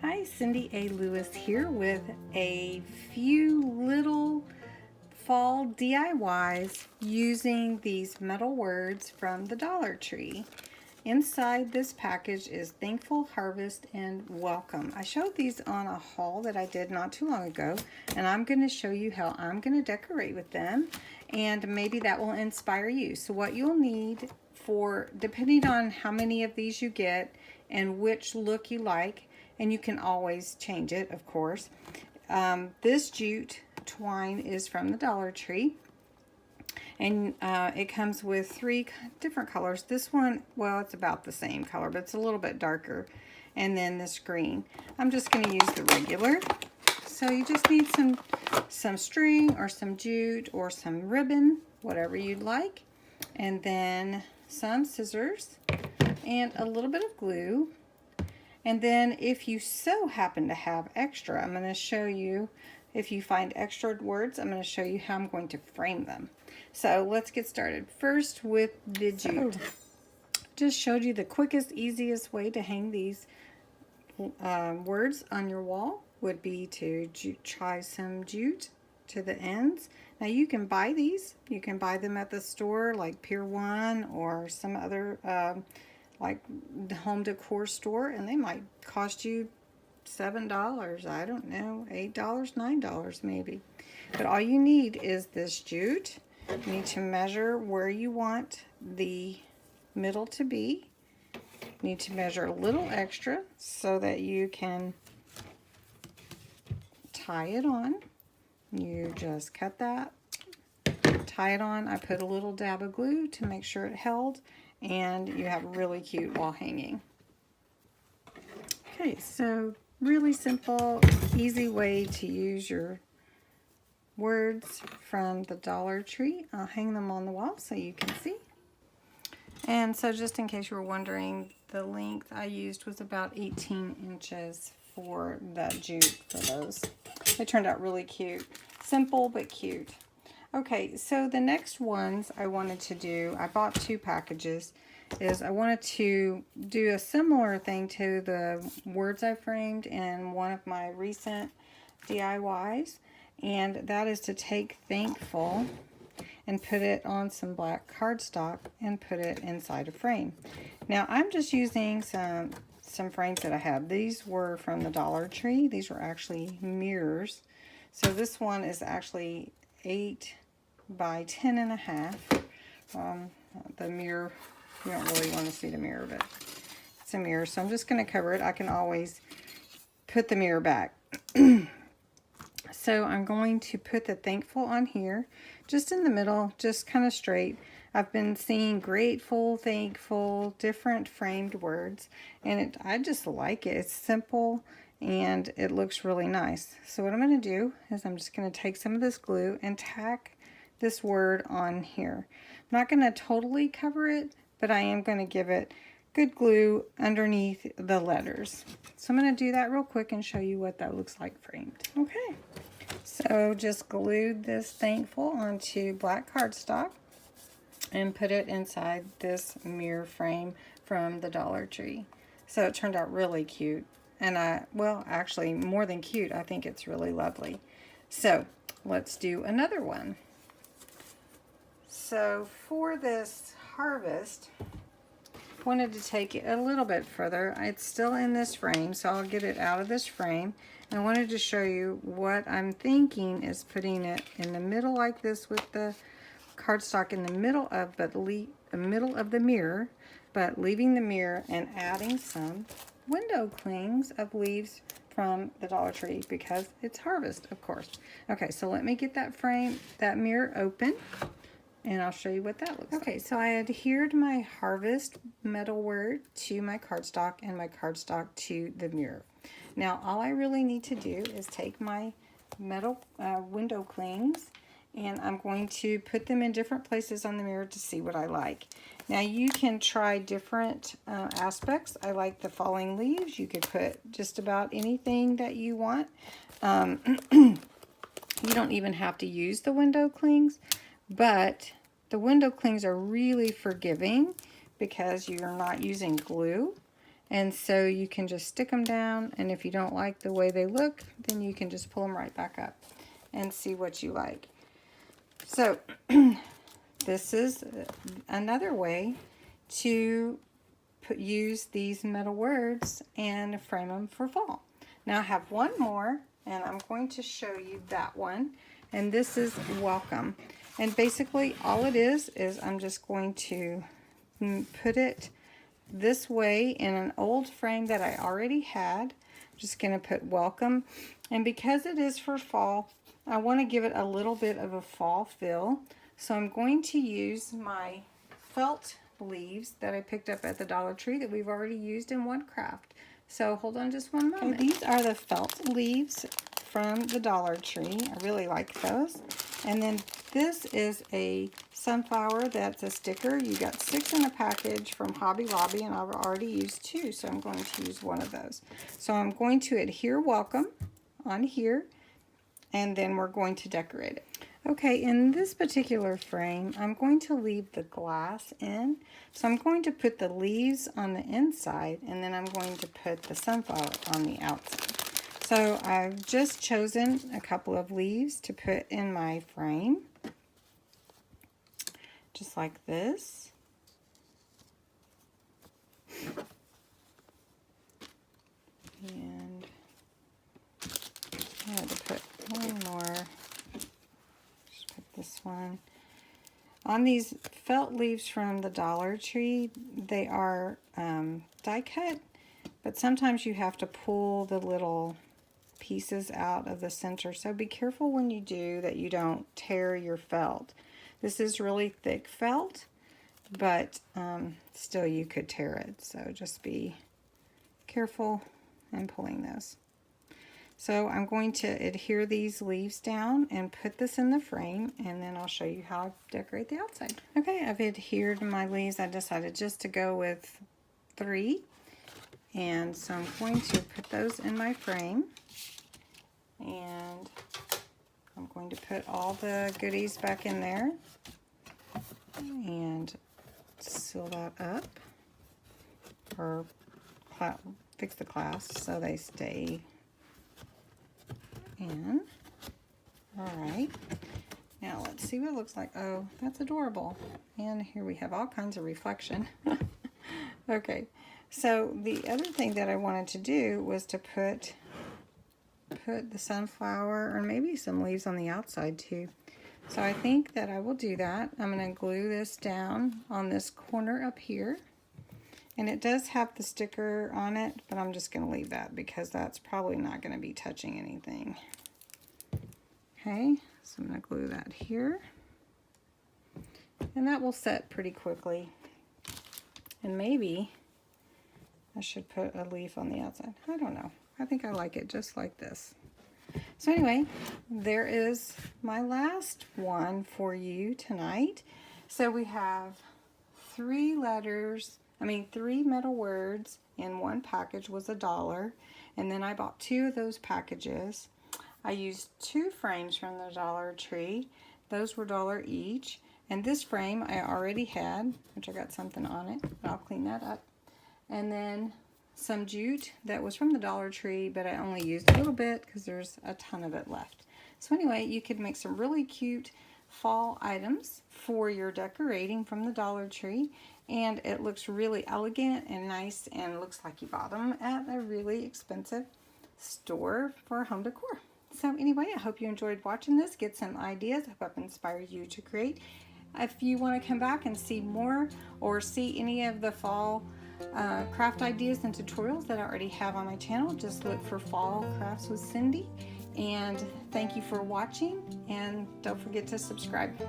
Hi, Cindy A. Lewis here with a few little fall DIYs using these metal words from the Dollar Tree. Inside this package is Thankful, Harvest, and Welcome. I showed these on a haul that I did not too long ago, and I'm going to show you how I'm going to decorate with them, and maybe that will inspire you. So what you'll need for, depending on how many of these you get and which look you like, and you can always change it, of course. This jute twine is from the Dollar Tree, and it comes with 3 different colors. This one, well, it's about the same color, but it's a little bit darker. And then this green. I'm just going to use the regular. So you just need some string or some jute or some ribbon, whatever you'd like. And then some scissors and a little bit of glue. And then if you so happen to have extra, I'm going to show you, if you find extra words, I'm going to show you how I'm going to frame them. So let's get started. First with the jute. Just showed you the quickest, easiest way to hang these words on your wall would be to try some jute to the ends. Now you can buy these. You can buy them at the store like Pier 1 or some other like the home decor store, and they might cost you $7, I don't know, $8, $9 maybe. But all you need is this jute. You need to measure where you want the middle to be. You need to measure a little extra so that you can tie it on. You just cut that, tie it on. I put a little dab of glue to make sure it held, and you have really cute wall hanging. Okay, so really simple, easy way to use your words from the Dollar Tree. I'll hang them on the wall so you can see. And so just in case you were wondering, the length I used was about 18 inches for the jute for those. They turned out really cute. Simple but cute. Okay, so the next ones I wanted to do, I bought 2 packages, is I wanted to do a similar thing to the words I framed in one of my recent DIYs, and that is to take Thankful and put it on some black cardstock and put it inside a frame. Now I'm just using some frames that I have. These were from the Dollar Tree. These were actually mirrors. So this one is actually 8 by 10 and a half. The mirror, you don't really want to see the mirror, but it's a mirror. So I'm just going to cover it. I can always put the mirror back. So I'm going to put the Thankful on here, just in the middle, just kind of straight. I've been seeing grateful, thankful, different framed words, and I just like it. It's simple and it looks really nice. So what I'm going to do is I'm just going to take some of this glue and tack this word on here. I'm not going to totally cover it, but I am going to give it good glue underneath the letters. So I'm going to do that real quick and show you what that looks like framed. Okay, so just glued this Thankful onto black cardstock and put it inside this mirror frame from the Dollar Tree. So it turned out really cute. And well, actually more than cute, I think it's really lovely. So let's do another one. So for this harvest, wanted to take it a little bit further. It's still in this frame, so I'll get it out of this frame. I wanted to show you what I'm thinking is putting it in the middle like this with the cardstock in the middle of, the middle of the mirror, but leaving the mirror and adding some window clings of leaves from the Dollar Tree because it's harvest, of course. Okay, so let me get that mirror open, and I'll show you what that looks like. Okay, so I adhered my harvest metal word to my cardstock and my cardstock to the mirror. Now all I really need to do is take my metal window clings, and I'm going to put them in different places on the mirror to see what I like. Now you can try different aspects. I like the falling leaves. You could put just about anything that you want. You don't even have to use the window clings, but the window clings are really forgiving because you're not using glue. And so you can just stick them down, and if you don't like the way they look, then you can just pull them right back up and see what you like. So this is another way to use these metal words and frame them for fall. Now I have one more, and I'm going to show you that one, and this is welcome. And basically all it is I'm just going to put it this way in an old frame that I already had. I'm just going to put welcome, and because it is for fall, I want to give it a little bit of a fall feel. So I'm going to use my felt leaves that I picked up at the Dollar Tree that we've already used in one craft. So hold on just one moment. Okay, these are the felt leaves from the Dollar Tree. I really like those. And then this is a sunflower that's a sticker. You got 6 in a package from Hobby Lobby, and I've already used 2, so I'm going to use one of those. So I'm going to adhere welcome on here, and then we're going to decorate it. Okay, in this particular frame, I'm going to leave the glass in. So I'm going to put the leaves on the inside, and then I'm going to put the sunflower on the outside. So I've just chosen a couple of leaves to put in my frame, just like this. And I had to put one more. Just put this one. On these felt leaves from the Dollar Tree, they are die cut, but sometimes you have to pull the little pieces out of the center, so be careful when you do that you don't tear your felt. This is really thick felt, but still you could tear it, so just be careful in pulling those. So I'm going to adhere these leaves down and put this in the frame, and then I'll show you how I decorate the outside. Okay, I've adhered my leaves. I decided just to go with 3, and so I'm going to put those in my frame. And I'm going to put all the goodies back in there and seal that up, or fix the clasps so they stay in. Alright, now let's see what it looks like. Oh, that's adorable. And here we have all kinds of reflection. Okay, so the other thing that I wanted to do was to put the sunflower or maybe some leaves on the outside too. So I think that I will do that. I'm going to glue this down on this corner up here. And it does have the sticker on it, but I'm just going to leave that because that's probably not going to be touching anything. Okay, so I'm going to glue that here. And that will set pretty quickly. And maybe I should put a leaf on the outside. I don't know. I think I like it just like this. So anyway, there is my last one for you tonight. So we have 3 metal words in one package, was $1. And then I bought 2 of those packages. I used 2 frames from the Dollar Tree. Those were $1 each. And this frame I already had, which I got something on it, but I'll clean that up. And then some jute that was from the Dollar Tree, but I only used a little bit because there's a ton of it left. So anyway, you could make some really cute fall items for your decorating from the Dollar Tree, and it looks really elegant and nice, and it looks like you bought them at a really expensive store for home decor. So anyway, I hope you enjoyed watching this. Get some ideas. I hope I've inspired you to create. If you want to come back and see more or see any of the fall craft ideas and tutorials that I already have on my channel, just look for Fall Crafts with Cindy. And thank you for watching, and don't forget to subscribe.